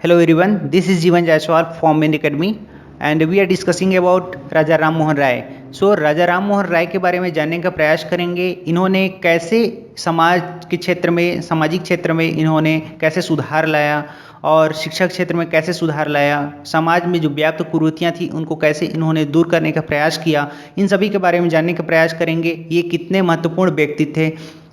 Hello everyone, this is Jeevan Jaiswal from Main Academy and we are discussing about राजा राम मोहन राय। राजा राम मोहन राय के बारे में जानने का प्रयास करेंगे। इन्होंने कैसे समाज के क्षेत्र में, सामाजिक क्षेत्र में इन्होंने कैसे सुधार लाया और शिक्षा क्षेत्र में कैसे सुधार लाया, समाज में जो व्याप्त कुरीतियाँ थी उनको कैसे इन्होंने दूर करने का प्रयास किया, इन सभी के बारे में जानने का प्रयास करेंगे। ये कितने महत्वपूर्ण व्यक्ति थे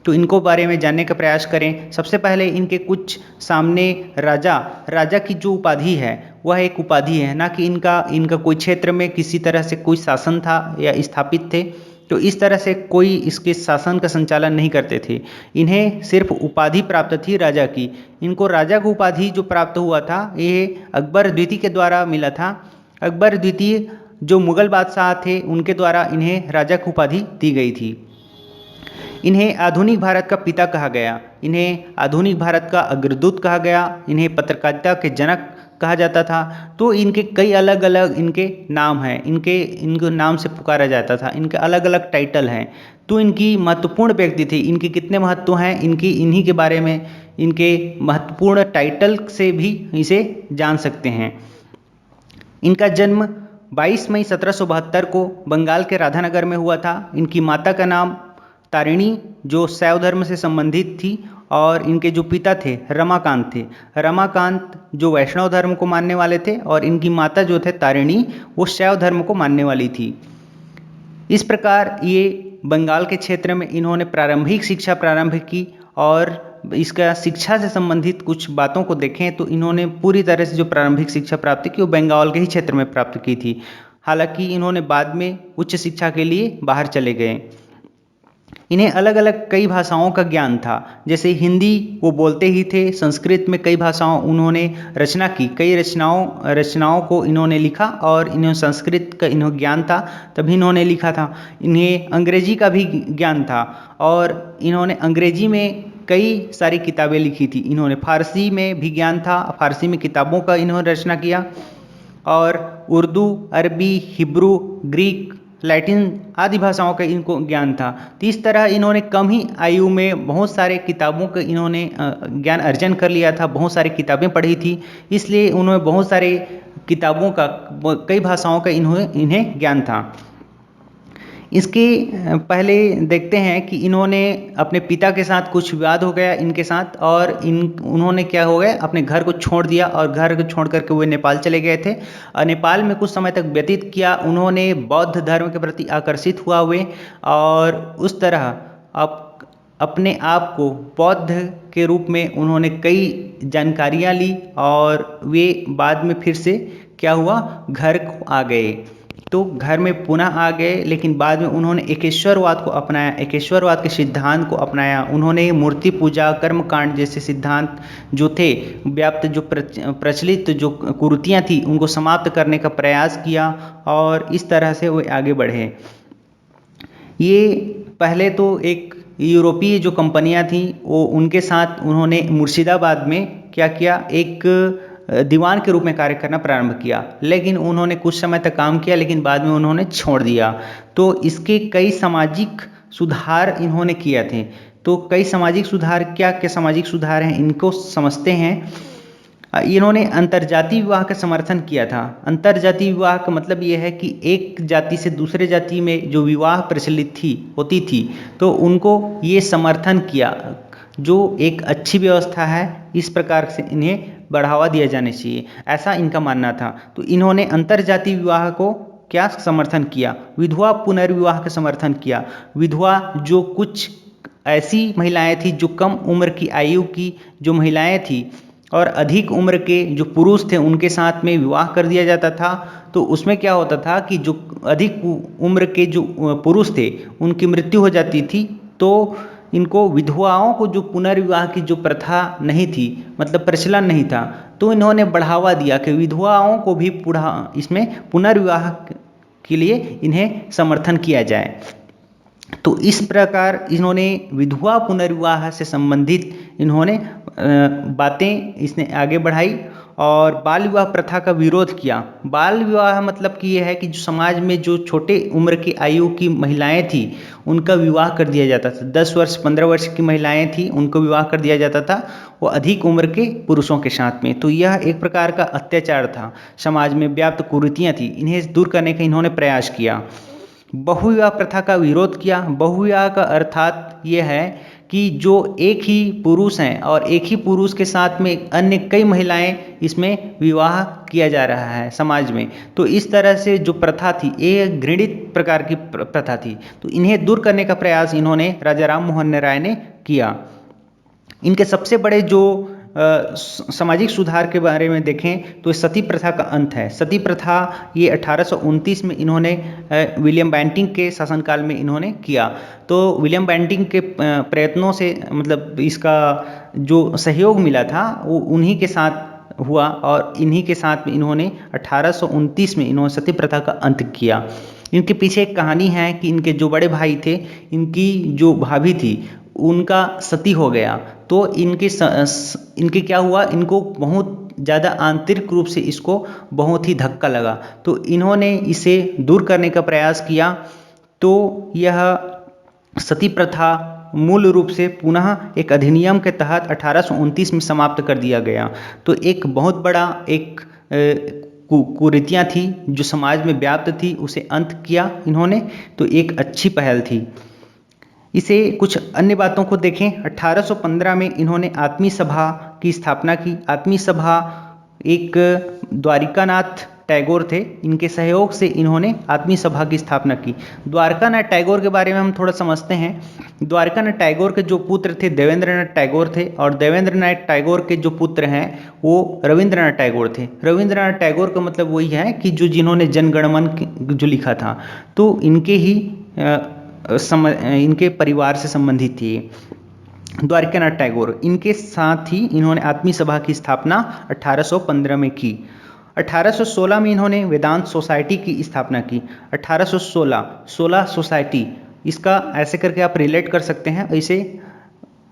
तो इनको बारे में जानने का प्रयास करें। सबसे पहले इनके कुछ सामने राजा की जो उपाधि है वह एक उपाधि है, ना कि इनका कोई क्षेत्र में किसी तरह से कोई शासन था या स्थापित थे। तो इस तरह से कोई इसके शासन का संचालन नहीं करते थे। इन्हें सिर्फ उपाधि प्राप्त थी राजा की। इनको राजा की उपाधि जो प्राप्त हुआ था ये अकबर द्वितीय के द्वारा मिला था। अकबर द्वितीय जो मुगल बादशाह थे उनके द्वारा इन्हें राजा की उपाधि दी गई थी। इन्हें आधुनिक भारत का पिता कहा गया, इन्हें आधुनिक भारत का अग्रदूत कहा गया, इन्हें पत्रकारिता के जनक कहा जाता था। तो इनके कई अलग अलग इनके नाम हैं, इनको नाम से पुकारा जाता था, इनके अलग अलग टाइटल हैं। तो इनकी महत्वपूर्ण व्यक्ति थी। इनके कितने महत्व हैं इन्हीं के बारे में, इनके महत्वपूर्ण टाइटल से भी इसे जान सकते हैं। इनका जन्म 22 मई 1772 को बंगाल के राधानगर में हुआ था। इनकी माता का नाम तारिणी जो शैव धर्म से संबंधित थी और इनके जो पिता थे रमाकांत थे। रमाकांत जो वैष्णव धर्म को मानने वाले थे और इनकी माता जो थे तारिणी वो शैव धर्म को मानने वाली थी। इस प्रकार ये बंगाल के क्षेत्र में इन्होंने प्रारंभिक शिक्षा प्रारंभ की और इसका शिक्षा से संबंधित कुछ बातों को देखें तो इन्होंने पूरी तरह से जो प्रारंभिक शिक्षा प्राप्त की वो बंगाल के ही क्षेत्र में प्राप्त की थी। हालांकि इन्होंने बाद में उच्च शिक्षा के लिए बाहर चले गए। इन्हें अलग अलग कई भाषाओं का ज्ञान था, जैसे हिंदी वो बोलते ही थे, संस्कृत में कई भाषाओं उन्होंने रचना की, कई रचनाओं को इन्होंने लिखा और इन्हें संस्कृत का इन्हें ज्ञान था तभी इन्होंने लिखा था। इन्हें अंग्रेजी का भी ज्ञान था और इन्होंने अंग्रेजी में कई सारी किताबें लिखी थी। इन्होंने फारसी में भी ज्ञान था, फारसी में किताबों का इन्होंने रचना किया और उर्दू, अरबी, हिब्रू, ग्रीक, लैटिन आदि भाषाओं का इनको ज्ञान था। तो इस तरह इन्होंने कम ही आयु में बहुत सारे किताबों का इन्होंने ज्ञान अर्जन कर लिया था, बहुत सारी किताबें पढ़ी थी, इसलिए उन्होंने बहुत सारे किताबों का, कई भाषाओं का इन्हें ज्ञान था। इसके पहले देखते हैं कि इन्होंने अपने पिता के साथ कुछ विवाद हो गया इनके साथ और उन्होंने क्या हो गया अपने घर को छोड़ दिया और घर को छोड़ करके वे नेपाल चले गए थे और नेपाल में कुछ समय तक व्यतीत किया। उन्होंने बौद्ध धर्म के प्रति आकर्षित हुआ हुए और उस तरह अपने आप को बौद्ध के रूप में उन्होंने कई जानकारियाँ ली और वे बाद में फिर से क्या हुआ घर को आ गए। तो घर में पुनः आ गए, लेकिन बाद में उन्होंने एकेश्वरवाद को अपनाया, एकेश्वरवाद के सिद्धांत को अपनाया। उन्होंने मूर्ति पूजा, कर्मकांड जैसे सिद्धांत जो थे व्याप्त, जो प्रचलित जो कुरीतियाँ थी उनको समाप्त करने का प्रयास किया और इस तरह से वे आगे बढ़े। ये पहले तो एक यूरोपीय जो कंपनियां थी वो उनके साथ उन्होंने मुर्शिदाबाद में क्या किया, एक दीवान के रूप में कार्य करना प्रारंभ किया, लेकिन उन्होंने कुछ समय तक काम किया लेकिन बाद में उन्होंने छोड़ दिया। तो इसके कई सामाजिक सुधार इन्होंने किए थे। तो कई सामाजिक सुधार, क्या क्या सामाजिक सुधार हैं इनको समझते हैं। इन्होंने अंतर्जातीय विवाह का समर्थन किया था। अंतर्जातीय विवाह का मतलब ये है कि एक जाति से दूसरे जाति में जो विवाह प्रचलित होती थी तो उनको ये समर्थन किया, जो एक अच्छी व्यवस्था है, इस प्रकार से इन्हें बढ़ावा दिया जाना चाहिए, ऐसा इनका मानना था। तो इन्होंने अंतर्जातीय विवाह को क्या समर्थन किया, विधवा पुनर्विवाह का समर्थन किया। विधवा जो कुछ ऐसी महिलाएं थी जो कम उम्र की आयु की जो महिलाएं थी और अधिक उम्र के जो पुरुष थे उनके साथ में विवाह कर दिया जाता था। तो उसमें क्या होता था कि जो अधिक उम्र के जो पुरुष थे उनकी मृत्यु हो जाती थी, तो इनको विधवाओं को जो पुनर्विवाह की जो प्रथा नहीं थी, मतलब प्रचलन नहीं था, तो इन्होंने बढ़ावा दिया कि विधवाओं को भी इसमें पुनर्विवाह के लिए इन्हें समर्थन किया जाए। तो इस प्रकार इन्होंने विधवा पुनर्विवाह से संबंधित इन्होंने बातें इसने आगे बढ़ाई और बाल विवाह प्रथा का विरोध किया। बाल विवाह मतलब कि ये है कि जो समाज में जो छोटे उम्र की आयु की महिलाएं थी उनका विवाह कर दिया जाता था। 10 वर्ष 15 वर्ष की महिलाएं थी उनको विवाह कर दिया जाता था वो अधिक उम्र के पुरुषों के साथ में। तो यह एक प्रकार का अत्याचार था, समाज में व्याप्त कुरीतियाँ थी, इन्हें दूर करने का इन्होंने प्रयास किया। बहुविवाह प्रथा का विरोध किया। बहुविवाह का अर्थात ये है कि जो एक ही पुरुष हैं और एक ही पुरुष के साथ में अन्य कई महिलाएं इसमें विवाह किया जा रहा है समाज में। तो इस तरह से जो प्रथा थी ये घृणित प्रकार की प्रथा थी। तो इन्हें दूर करने का प्रयास इन्होंने राजा राम मोहन राय ने किया। इनके सबसे बड़े जो सामाजिक सुधार के बारे में देखें तो सती प्रथा का अंत है। सती प्रथा ये 1829 में इन्होंने विलियम बेंटिंक के शासनकाल में इन्होंने किया। तो विलियम बेंटिंक के प्रयत्नों से मतलब इसका जो सहयोग मिला था वो उन्हीं के साथ हुआ और इन्हीं के साथ में इन्होंने 1829 में इन्होंने सती प्रथा का अंत किया। इनके पीछे एक कहानी है कि इनके जो बड़े भाई थे इनकी जो भाभी थी उनका सती हो गया। तो इनके क्या हुआ, इनको बहुत ज़्यादा आंतरिक रूप से इसको बहुत ही धक्का लगा। तो इन्होंने इसे दूर करने का प्रयास किया। तो यह सती प्रथा मूल रूप से पुनः एक अधिनियम के तहत 1829 में समाप्त कर दिया गया। तो एक बहुत बड़ा एक कुरीतियाँ थी जो समाज में व्याप्त थी उसे अंत किया इन्होंने। तो एक अच्छी पहल थी। इसे कुछ अन्य बातों को देखें। 1815 में इन्होंने आत्मीय सभा की स्थापना की। आत्मीय सभा एक द्वारिकानाथ टैगोर थे, इनके सहयोग से इन्होंने आत्मीय सभा की स्थापना की। द्वारकानाथ टैगोर के बारे में हम थोड़ा समझते हैं। द्वारकानाथ टैगोर के जो पुत्र थे देवेंद्रनाथ टैगोर थे और देवेंद्रनाथ टैगोर के जो पुत्र हैं वो रविंद्रनाथ टैगोर थे। रविंद्रनाथ टैगोर का मतलब वही है कि जिन्होंने जनगणमन जो लिखा था। तो इनके ही इनके परिवार से संबंधित थी द्वारकानाथ टैगोर। इनके साथ ही इन्होंने आत्मीय सभा की स्थापना 1815 में की। 1816 में इन्होंने वेदांत सोसाइटी की स्थापना की। 1816 सोसाइटी, इसका ऐसे करके आप रिलेट कर सकते हैं, इसे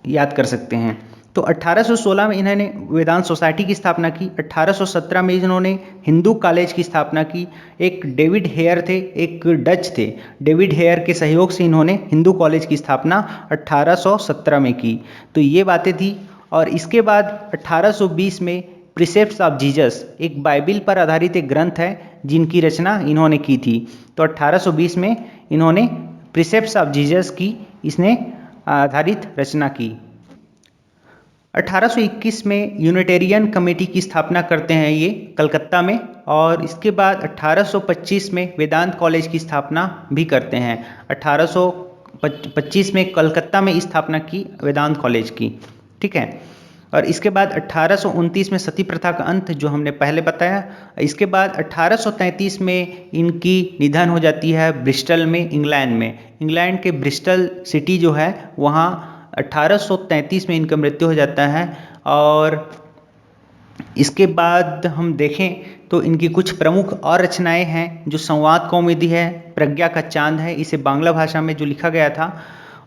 याद कर सकते हैं। तो 1816 में इन्होंने वेदांत सोसाइटी की स्थापना की। 1817 में इन्होंने हिंदू कॉलेज की स्थापना की। एक डेविड हेयर थे, एक डच थे, डेविड हेयर के सहयोग से इन्होंने हिंदू कॉलेज की स्थापना 1817 में की। तो ये बातें थी। और इसके बाद 1820 में प्रिसेप्ट्स ऑफ जीसस, एक बाइबिल पर आधारित एक ग्रंथ है जिनकी रचना इन्होंने की थी। तो 1820 में इन्होंने प्रिसेप्ट्स ऑफ जीसस की इसने आधारित रचना की। 1821 में यूनिटेरियन कमेटी की स्थापना करते हैं ये कलकत्ता में। और इसके बाद 1825 में वेदांत कॉलेज की स्थापना भी करते हैं। 1825 में कलकत्ता में स्थापना की वेदांत कॉलेज की, ठीक है। और इसके बाद 1829 में सती प्रथा का अंत जो हमने पहले बताया। इसके बाद 1833 में इनकी निधन हो जाती है ब्रिस्टल में, इंग्लैंड में। इंग्लैंड के ब्रिस्टल सिटी जो है वहाँ 1833 में इनका मृत्यु हो जाता है। और इसके बाद हम देखें तो इनकी कुछ प्रमुख और रचनाएं हैं जो संवाद कौमुदी है, प्रज्ञा का चांद है, इसे बांग्ला भाषा में जो लिखा गया था,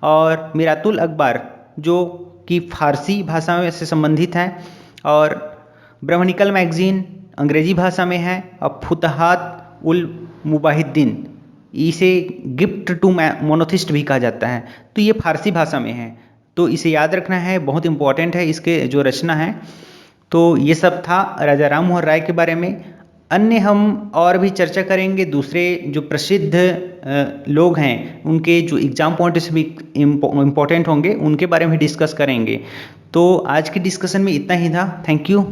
और मिरातुल अखबार जो कि फारसी भाषा में से संबंधित है, और ब्रह्मनिकल मैगजीन अंग्रेजी भाषा में है, और फुतहात उल मुबाहिद्दीन, इसे गिफ्ट टू मोनोथिस्ट भी कहा जाता है। तो ये फारसी भाषा में है, तो इसे याद रखना है, बहुत इंपॉर्टेंट है इसके जो रचना है। तो ये सब था राजा राम मोहन राय के बारे में। अन्य हम और भी चर्चा करेंगे, दूसरे जो प्रसिद्ध लोग हैं उनके जो एग्जाम पॉइंट से भी इम्पोर्टेंट होंगे उनके बारे में डिस्कस करेंगे। तो आज की डिस्कशन में इतना ही था। Thank you.